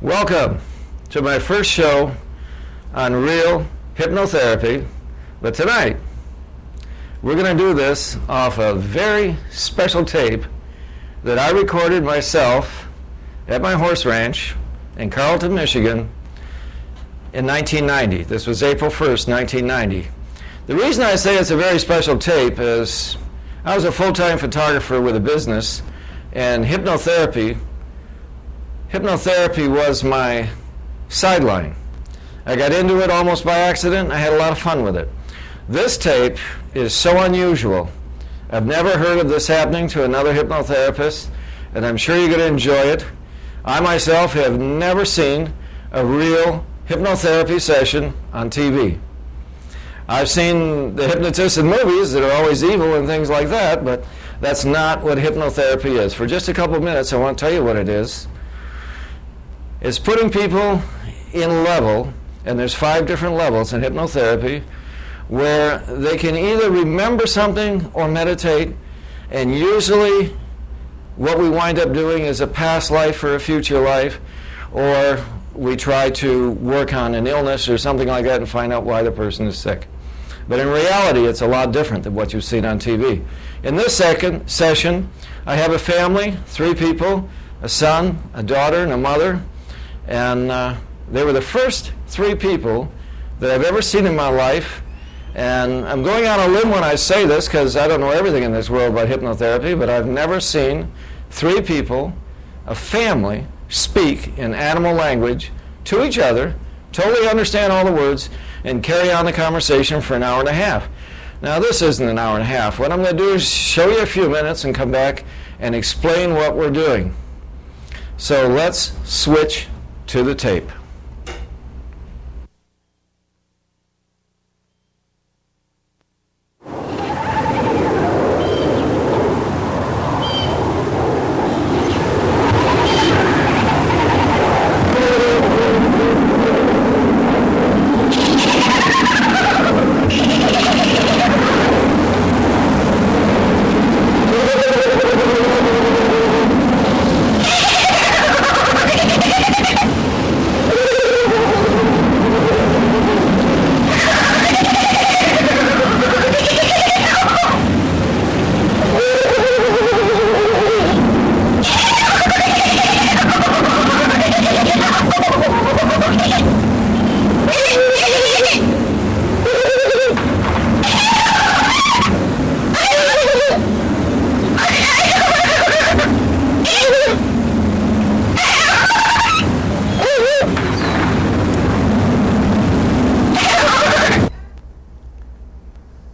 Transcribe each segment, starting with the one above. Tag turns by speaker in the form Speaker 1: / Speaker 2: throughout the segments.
Speaker 1: Welcome to my first show on real hypnotherapy, but tonight we're going to do this off a very special tape that I recorded myself at my horse ranch in Carlton, Michigan in 1990. This was April 1st, 1990. The reason I say it's a very special tape is I was a full-time photographer with a business, and hypnotherapy was my sideline. I got into it almost by accident. I had a lot of fun with it. This tape is so unusual. I've never heard of this happening to another hypnotherapist, and I'm sure you're going to enjoy it. I myself have never seen a real hypnotherapy session on TV. I've seen the hypnotists in movies that are always evil and things like that, but that's not what hypnotherapy is. For just a couple minutes, I want to tell you what it is. It's putting people in level, and there's 5 different levels in hypnotherapy, where they can either remember something or meditate, and usually what we wind up doing is a past life or a future life, or we try to work on an illness or something like that and find out why the person is sick. But in reality, it's a lot different than what you've seen on TV. In this second session, I have a family, 3 people, a son, a daughter, and a mother. And they were the first 3 people that I've ever seen in my life. And I'm going on a limb when I say this because I don't know everything in this world about hypnotherapy, but I've never seen 3 people, a family, speak in animal language to each other, totally understand all the words, and carry on the conversation for an hour and a half. Now, this isn't an hour and a half. What I'm going to do is show you a few minutes and come back and explain what we're doing. So let's switch to the tape.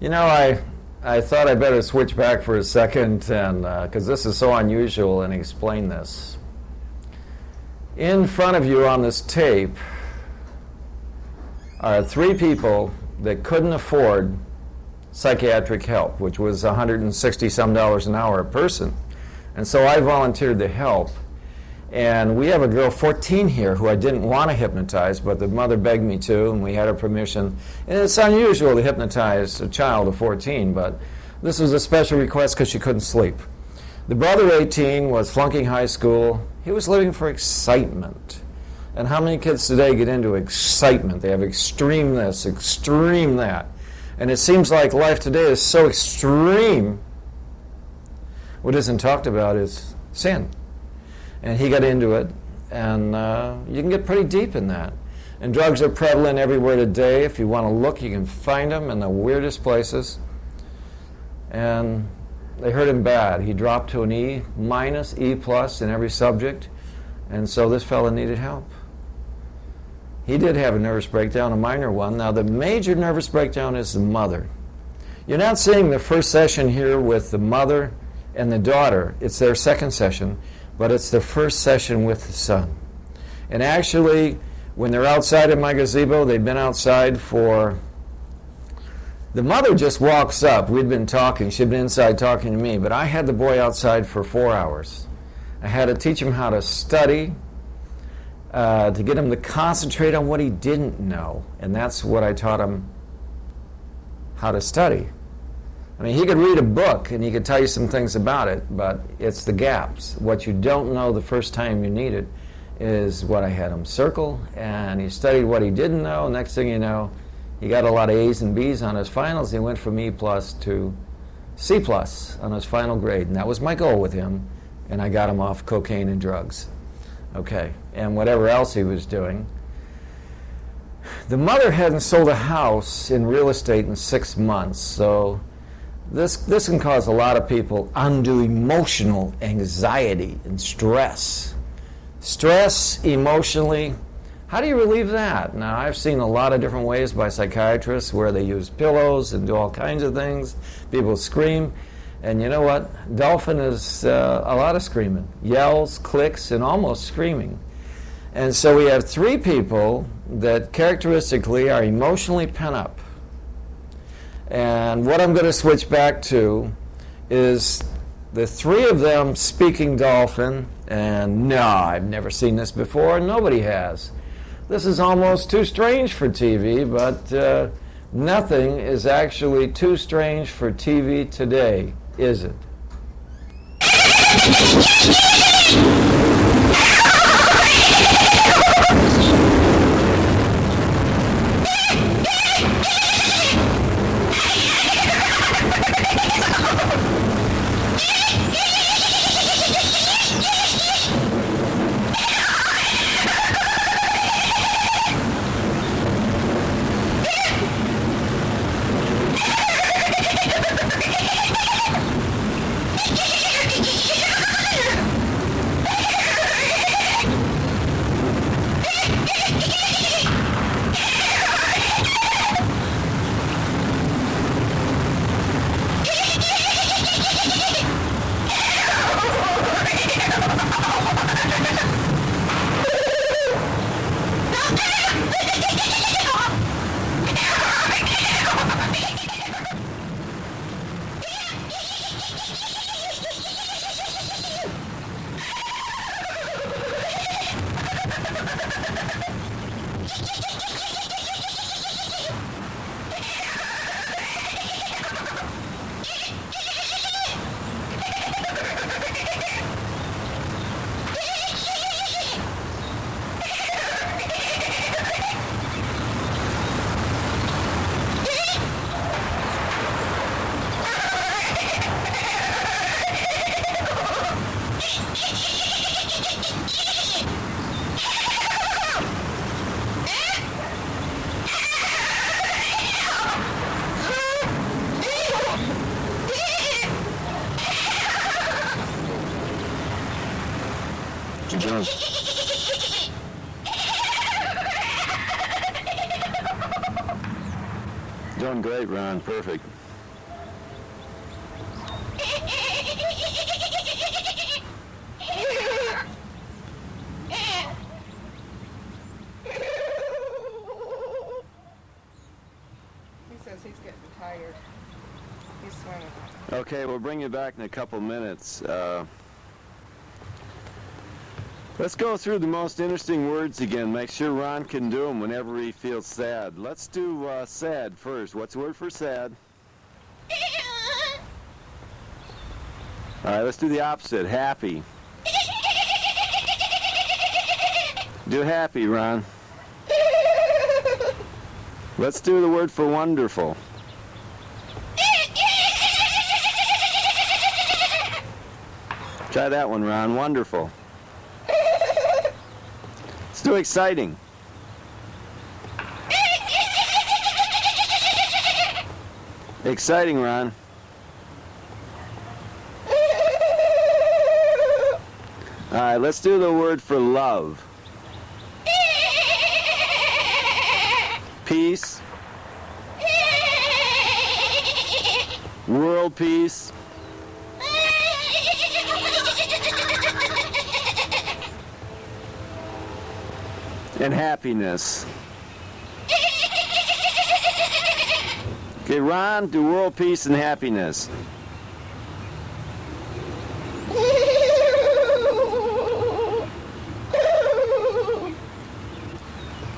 Speaker 1: You know, I thought I better switch back for a second, and because this is so unusual, and explain this. In front of you on this tape are 3 people that couldn't afford psychiatric help, which was $160-some an hour a person. And so I volunteered to help. And we have a girl, 14 here, who I didn't want to hypnotize, but the mother begged me to, and we had her permission. And it's unusual to hypnotize a child of 14, but this was a special request because she couldn't sleep. The brother, 18, was flunking high school. He was living for excitement. And how many kids today get into excitement? They have extreme this, extreme that. And it seems like life today is so extreme. What isn't talked about is sin. And he got into it, and you can get pretty deep in that. And drugs are prevalent everywhere today. If you want to look, you can find them in the weirdest places. And they hurt him bad. He dropped to an E minus, E plus in every subject, and so this fella needed help. He did have a nervous breakdown, a minor one. Now, the major nervous breakdown is the mother. You're not seeing the first session here with the mother and the daughter. It's their second session. But it's the first session with the son. And actually, when they're outside in my gazebo, they've been outside for... The mother just walks up. We'd been talking. She'd been inside talking to me. But I had the boy outside for 4 hours. I had to teach him how to study, to get him to concentrate on what he didn't know. And that's what I taught him how to study. I mean, he could read a book and he could tell you some things about it, but it's the gaps, what you don't know the first time you need it, is what I had him circle, and he studied what he didn't know. Next thing you know, he got a lot of A's and B's on his finals. He went from E plus to C plus on his final grade, and that was my goal with him, and I got him off cocaine and drugs. Okay, and whatever else he was doing. The mother hadn't sold a house in real estate in 6 months, so this can cause a lot of people undue emotional anxiety and stress. Stress emotionally, how do you relieve that? Now, I've seen a lot of different ways by psychiatrists where they use pillows and do all kinds of things. People scream, and you know what? Dolphin is a lot of screaming. Yells, clicks, and almost screaming. And so we have 3 people that characteristically are emotionally pent up. And what I'm going to switch back to is the 3 of them speaking Dolphin, and no, I've never seen this before, nobody has. This is almost too strange for TV, but nothing is actually too strange for TV today, is it? John. Doing great, Ron. Perfect.
Speaker 2: He's getting tired. He's swinging.
Speaker 1: Okay, we'll bring you back in a couple minutes. Let's go through the most interesting words again. Make sure Ron can do them whenever he feels sad. Let's do sad first. What's the word for sad? All right, let's do the opposite. Happy. Do happy, Ron. Let's do the word for wonderful. Try that one, Ron. Wonderful. Let's do exciting. Exciting, Ron. All right, let's do the word for love. Peace. World peace. And happiness. Okay, Ron, do world peace and happiness.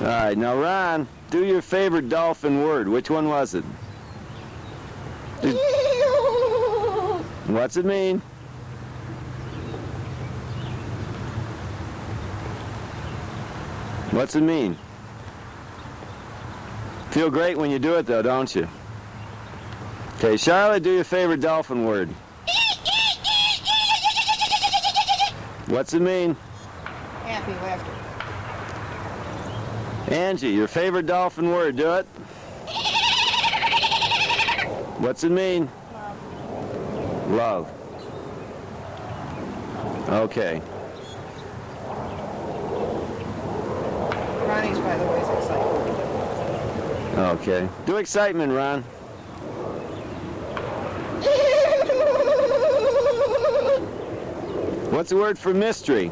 Speaker 1: All right, now Ron, do your favorite dolphin word. Which one was it? What's it mean? What's it mean? Feel great when you do it, though, don't you? Okay, Charlotte, do your favorite dolphin word. What's it mean?
Speaker 2: Happy laughter.
Speaker 1: Angie, your favorite dolphin word, do it. What's it mean?
Speaker 2: Love.
Speaker 1: Love. Okay.
Speaker 2: Ronnie's, by the way, is excited.
Speaker 1: Okay. Do excitement, Ron. What's the word for mystery?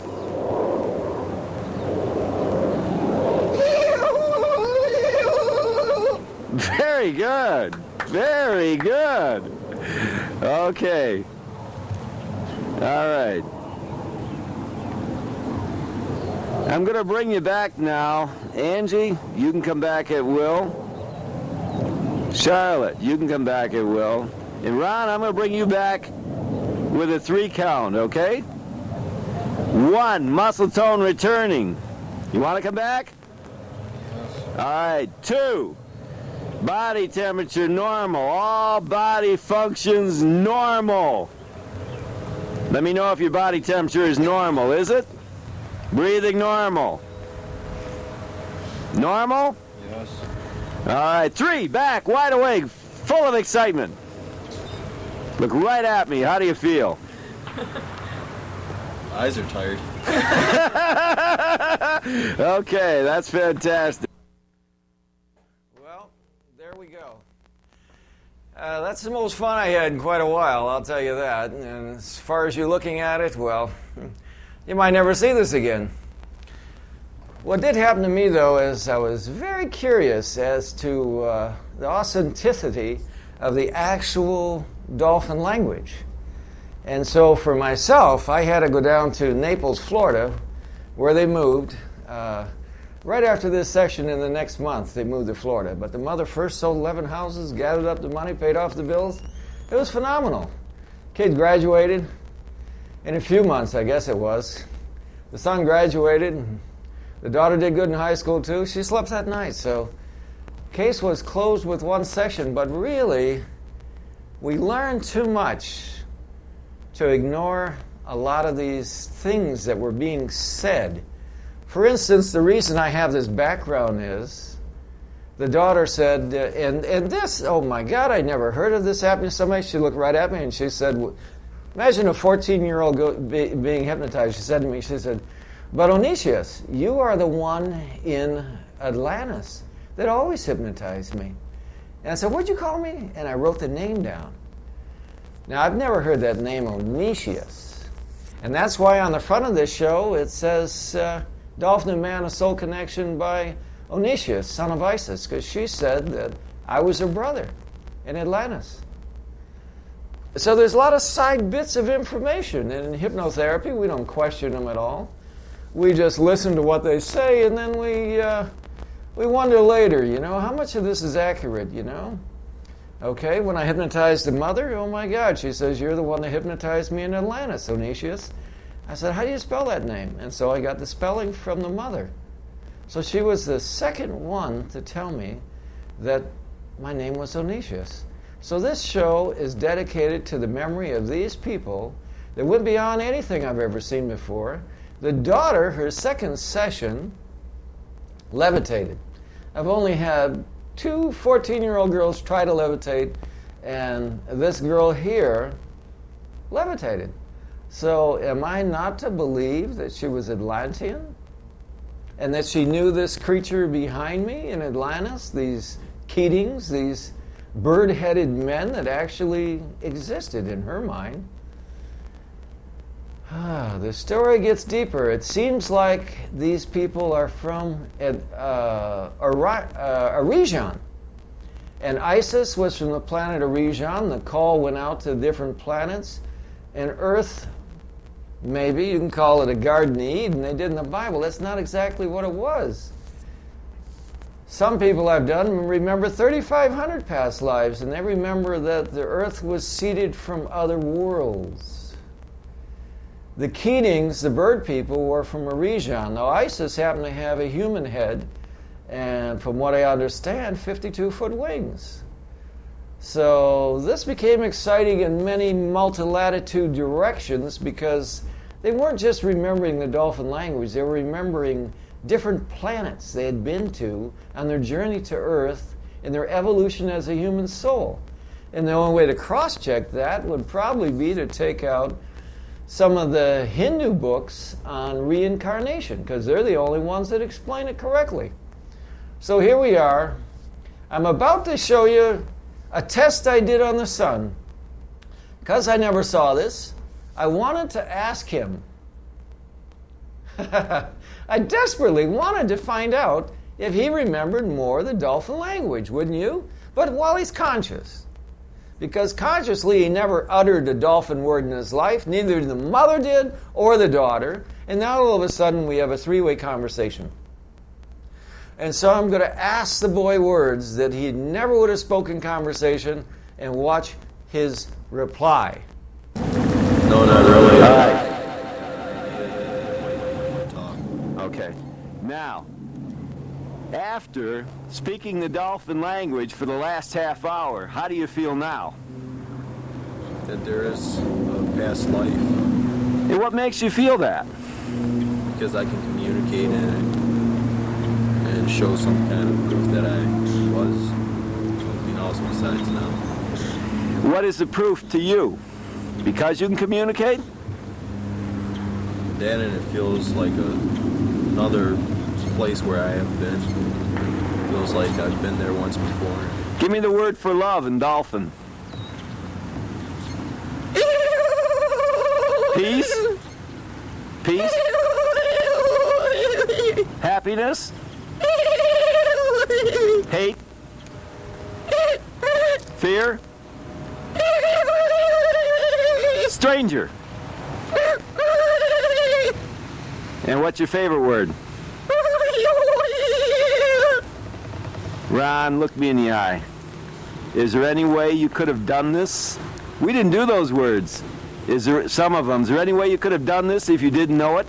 Speaker 1: Very good. Very good. Okay. All right. I'm going to bring you back now. Angie, you can come back at will. Charlotte, you can come back at will. And Ron, I'm going to bring you back with a 3 count, okay? 1, muscle tone returning. You want to come back? All right. 2, body temperature normal. All body functions normal. Let me know if your body temperature is normal, is it? Breathing normal. Normal?
Speaker 3: Yes.
Speaker 1: All right. 3, back, wide awake, full of excitement. Look right at me. How do you feel?
Speaker 3: Eyes are tired.
Speaker 1: Okay, that's fantastic. Well, there we go. That's the most fun I had in quite a while, I'll tell you that. And as far as you looking at it, well, you might never see this again. What did happen to me, though, is I was very curious as to the authenticity of the actual dolphin language. And so for myself, I had to go down to Naples, Florida, where they moved. Right after this session in the next month, they moved to Florida. But the mother first sold 11 houses, gathered up the money, paid off the bills. It was phenomenal. Kids graduated in a few months, I guess it was. The son graduated. The daughter did good in high school, too. She slept that night. So case was closed with one session. But really, we learned too much to ignore a lot of these things that were being said. For instance, the reason I have this background is the daughter said, and this, oh my God, I never heard of this happening to somebody. She looked right at me and she said, imagine a 14-year-old being hypnotized. She said to me, she said, but Onesius, you are the one in Atlantis that always hypnotized me. And I said, what'd you call me? And I wrote the name down. Now, I've never heard that name, Onesius. And that's why on the front of this show it says, Dolphin and Man, a Soul Connection by Onesius, son of Isis, because she said that I was her brother in Atlantis. So there's a lot of side bits of information. And in hypnotherapy, we don't question them at all. We just listen to what they say, and then we wonder later, how much of this is accurate, Okay, when I hypnotized the mother, oh my God, she says, you're the one that hypnotized me in Atlantis, Onesius. I said, how do you spell that name? And so I got the spelling from the mother. So she was the second one to tell me that my name was Onesius. So this show is dedicated to the memory of these people that went beyond anything I've ever seen before. The daughter, her second session, levitated. I've only had 2 14-year-old girls try to levitate, and this girl here levitated. So am I not to believe that she was Atlantean? And that she knew this creature behind me in Atlantis, these Keatings, these bird-headed men that actually existed in her mind? The story gets deeper. It seems like these people are from Arijan. And Isis was from the planet Arijan. The call went out to different planets. And Earth, maybe you can call it a Garden of Eden. They did in the Bible. That's not exactly what it was. Some people I've done remember 3,500 past lives, and they remember that the Earth was seeded from other worlds. The Keatings, the bird people, were from a region. Now, Isis happened to have a human head, and from what I understand, 52-foot wings. So this became exciting in many multilatitude directions because they weren't just remembering the Dolphin language, they were remembering different planets they had been to on their journey to Earth in their evolution as a human soul. And the only way to cross-check that would probably be to take out some of the Hindu books on reincarnation, because they're the only ones that explain it correctly. So here we are. I'm about to show you a test I did on the sun. Because I never saw this, I wanted to ask him. I desperately wanted to find out if he remembered more of the Dolphin language, wouldn't you? But while he's conscious. Because consciously he never uttered a Dolphin word in his life, neither the mother did or the daughter, and now all of a sudden we have a three-way conversation. And so I'm going to ask the boy words that he never would have spoken conversation and watch his reply.
Speaker 3: No, not really.
Speaker 1: All right.
Speaker 3: Talk.
Speaker 1: Okay. Now, after speaking the Dolphin language for the last half hour, how do you feel now?
Speaker 3: That there is a past life,
Speaker 1: And what makes you feel that?
Speaker 3: because I can communicate and show some kind of proof that I was something else besides now.
Speaker 1: What is the proof to you? Because you can communicate?
Speaker 3: That, and it feels like another place where I have been. It feels like I've been there once before.
Speaker 1: Give me the word for love in Dolphin. Peace? Peace? Happiness? Hate? Fear? Stranger? And what's your favorite word? Ron, look me in the eye. Is there any way you could have done this? We didn't do those words. Is there some of them? Is there any way you could have done this if you didn't know it?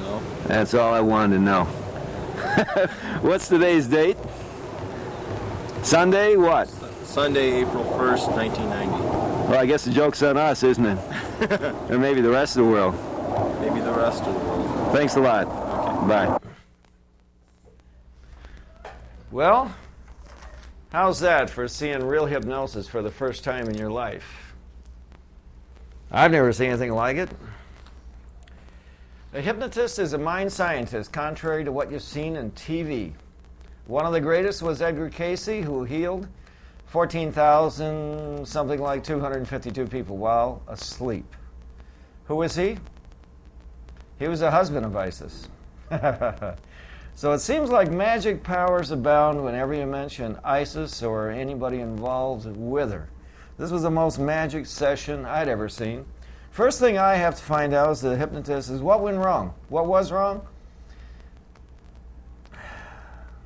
Speaker 3: No?
Speaker 1: That's all I wanted to know. What's today's date? Sunday, what?
Speaker 3: Sunday, April 1st, 1990.
Speaker 1: Well, I guess the joke's on us, isn't it? Or maybe the rest of the world.
Speaker 3: Maybe the rest of the world.
Speaker 1: Thanks a lot.
Speaker 3: Okay.
Speaker 1: Bye. Well, how's that for seeing real hypnosis for the first time in your life? I've never seen anything like it. A hypnotist is a mind scientist, contrary to what you've seen in TV. One of the greatest was Edgar Cayce, who healed 14,000, something like 252 people while asleep. Who was he? He was a husband of Isis. So it seems like magic powers abound whenever you mention Isis or anybody involved with her. This was the most magic session I'd ever seen. First thing I have to find out as the hypnotist is what went wrong. What was wrong?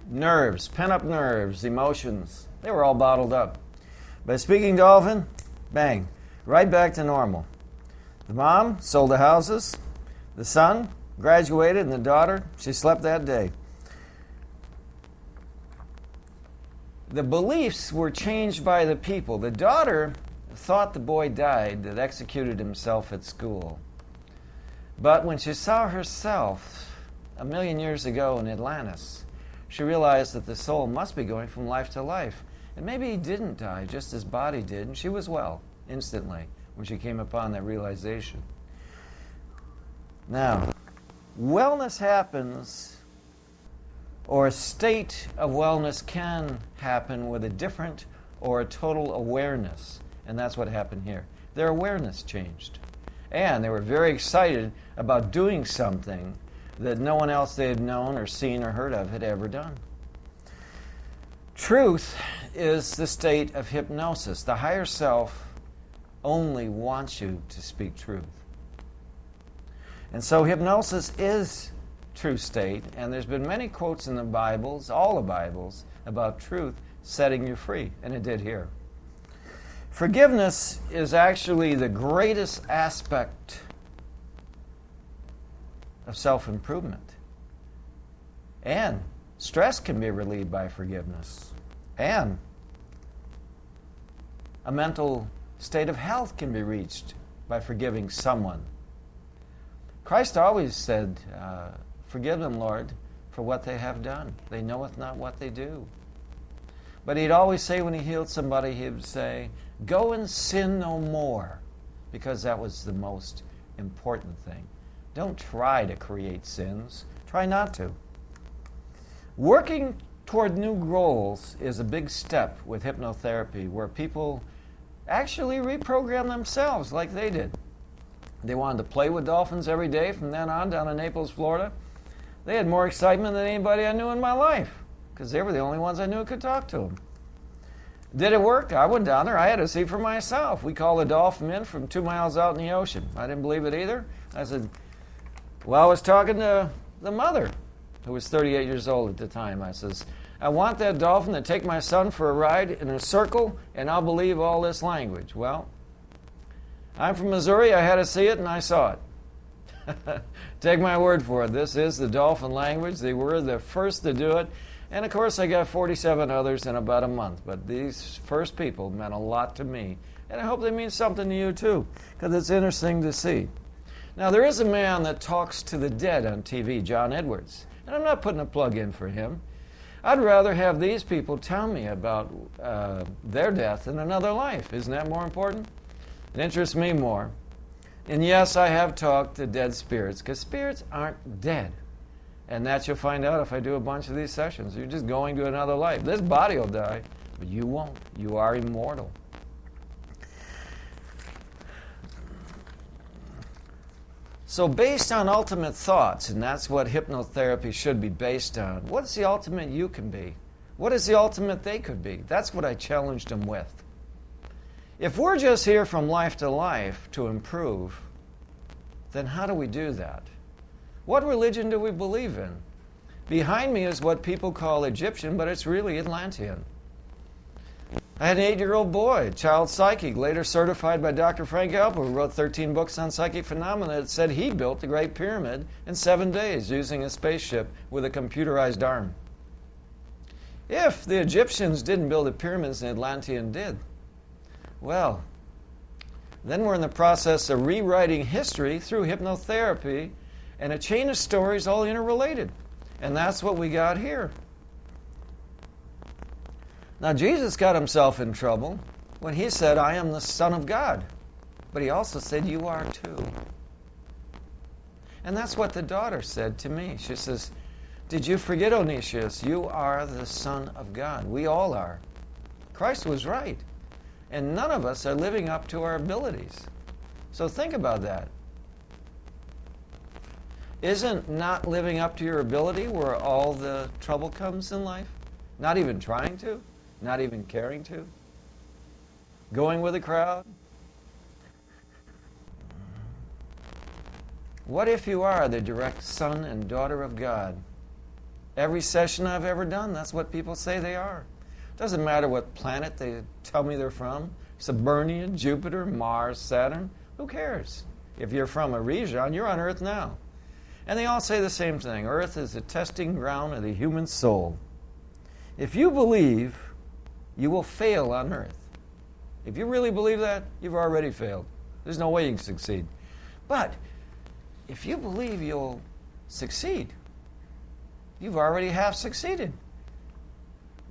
Speaker 1: Nerves, pent-up nerves, emotions. They were all bottled up. By speaking Dolphin, bang, right back to normal. The mom sold the houses. The son graduated, and the daughter, she slept that day. The beliefs were changed by the people. The daughter thought the boy died that executed himself at school. But when she saw herself 1,000,000 years ago in Atlantis, she realized that the soul must be going from life to life. And maybe he didn't die, just his body did, and she was well instantly when she came upon that realization. Now, wellness happens, or a state of wellness can happen with a different or a total awareness. And that's what happened here. Their awareness changed. And they were very excited about doing something that no one else they had known or seen or heard of had ever done. Truth is the state of hypnosis. The higher self only wants you to speak truth. And so hypnosis is true state, and there's been many quotes in the Bibles, all the Bibles, about truth setting you free, and it did here. Forgiveness is actually the greatest aspect of self-improvement. And stress can be relieved by forgiveness. And a mental state of health can be reached by forgiving someone. Christ always said, forgive them, Lord, for what they have done. They knoweth not what they do. But he'd always say when he healed somebody, he would say, go and sin no more, because that was the most important thing. Don't try to create sins. Try not to. Working toward new goals is a big step with hypnotherapy, where people actually reprogram themselves like they did. They wanted to play with dolphins every day from then on down in Naples, Florida. They had more excitement than anybody I knew in my life, because they were the only ones I knew who could talk to them. Did it work? I went down there. I had to see for myself. We called a dolphin in from 2 miles out in the ocean. I didn't believe it either. I said, well, I was talking to the mother, who was 38 years old at the time. I says, I want that dolphin to take my son for a ride in a circle, and I'll believe all this language. Well, I'm from Missouri. I had to see it, and I saw it. Take my word for it. This is the dolphin language. They were the first to do it. And, of course, I got 47 others in about a month. But these first people meant a lot to me. And I hope they mean something to you, too, because it's interesting to see. Now, there is a man that talks to the dead on TV, John Edwards. And I'm not putting a plug in for him. I'd rather have these people tell me about their death in another life. Isn't that more important? It interests me more. And yes, I have talked to dead spirits, because spirits aren't dead. And that you'll find out if I do a bunch of these sessions. You're just going to another life. This body will die, but you won't. You are immortal. So based on ultimate thoughts, and that's what hypnotherapy should be based on, what's the ultimate you can be? What is the ultimate they could be? That's what I challenged them with. If we're just here from life to life to improve, then how do we do that? What religion do we believe in? Behind me is what people call Egyptian, but it's really Atlantean. I had an 8-year-old boy, child psychic, later certified by Dr. Frank Alpa, who wrote 13 books on psychic phenomena, that said he built the Great Pyramid in 7 days using a spaceship with a computerized arm. If the Egyptians didn't build the pyramids, the Atlantean did, well, then we're in the process of rewriting history through hypnotherapy and a chain of stories all interrelated. And that's what we got here. Now, Jesus got himself in trouble when he said, I am the Son of God. But he also said, you are too. And that's what the daughter said to me. She says, did you forget, Onesius? You are the Son of God. We all are. Christ was right. And none of us are living up to our abilities. So think about that. Isn't not living up to your ability where all the trouble comes in life? Not even trying to? Not even caring to? Going with the crowd? What if you are the direct son and daughter of God? Every session I've ever done, that's what people say they are. Doesn't matter what planet they tell me they're from. Saturnian, Jupiter, Mars, Saturn. Who cares? If you're from a region, you're on Earth now. And they all say the same thing. Earth is the testing ground of the human soul. If you believe, you will fail on Earth. If you really believe that, you've already failed. There's no way you can succeed. But if you believe you'll succeed, you've already half succeeded.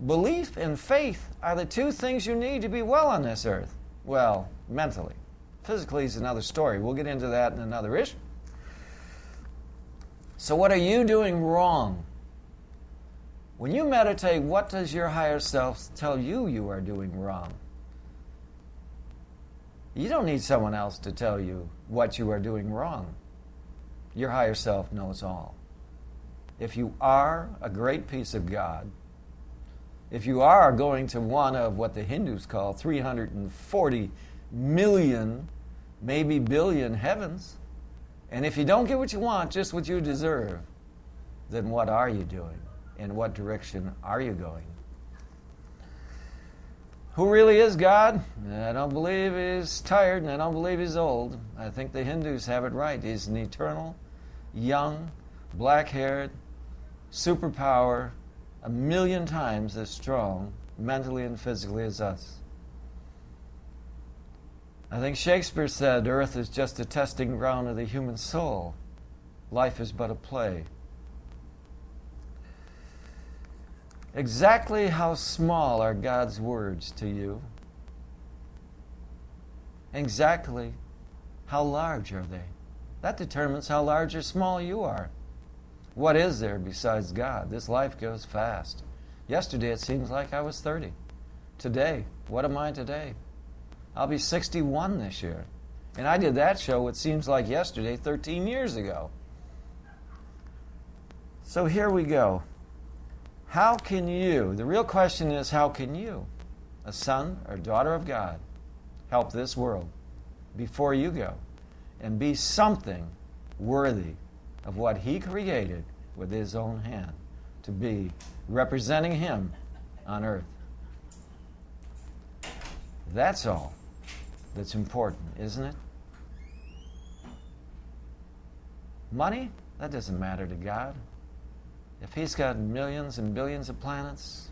Speaker 1: Belief and faith are the two things you need to be well on this earth. Well, mentally. Physically is another story. We'll get into that in another issue. So what are you doing wrong? When you meditate, what does your higher self tell you you are doing wrong? You don't need someone else to tell you what you are doing wrong. Your higher self knows all. If you are a great piece of God, if you are going to one of what the Hindus call 340 million, maybe billion heavens, and if you don't get what you want, just what you deserve, then what are you doing? In what direction are you going? Who really is God? I don't believe he's tired, and I don't believe he's old. I think the Hindus have it right. He's an eternal young, black-haired, superpower, 1,000,000 times as strong mentally and physically as us. I think Shakespeare said, Earth is just a testing ground of the human soul. Life is but a play. Exactly how small are God's words to you? Exactly how large are they? That determines how large or small you are. What is there besides God? This life goes fast. Yesterday it seems like I was 30. Today, what am I today? I'll be 61 this year. And I did that show, it seems like yesterday, 13 years ago. So here we go. How can you, the real question is, how can you, a son or daughter of God, help this world before you go and be something worthy of what He created with His own hand to be representing Him on earth? That's all that's important, isn't it? Money? That doesn't matter to God. If He's got millions and billions of planets,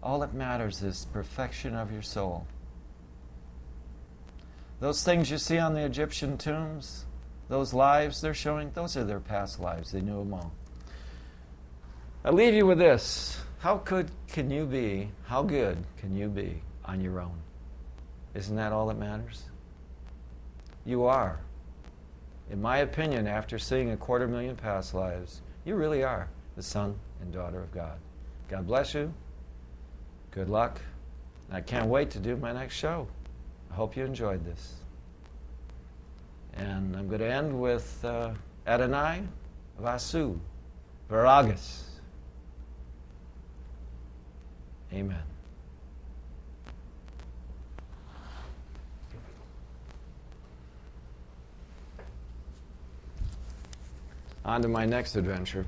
Speaker 1: all that matters is perfection of your soul. Those things you see on the Egyptian tombs, those lives they're showing, those are their past lives. They knew them all. I leave you with this. How good can you be? How good can you be on your own? Isn't that all that matters? You are. In my opinion, after seeing 250,000 past lives, you really are the son and daughter of God. God bless you. Good luck. I can't wait to do my next show. I hope you enjoyed this. And I'm going to end with Adonai Vasu Viragus. Amen. On to my next adventure.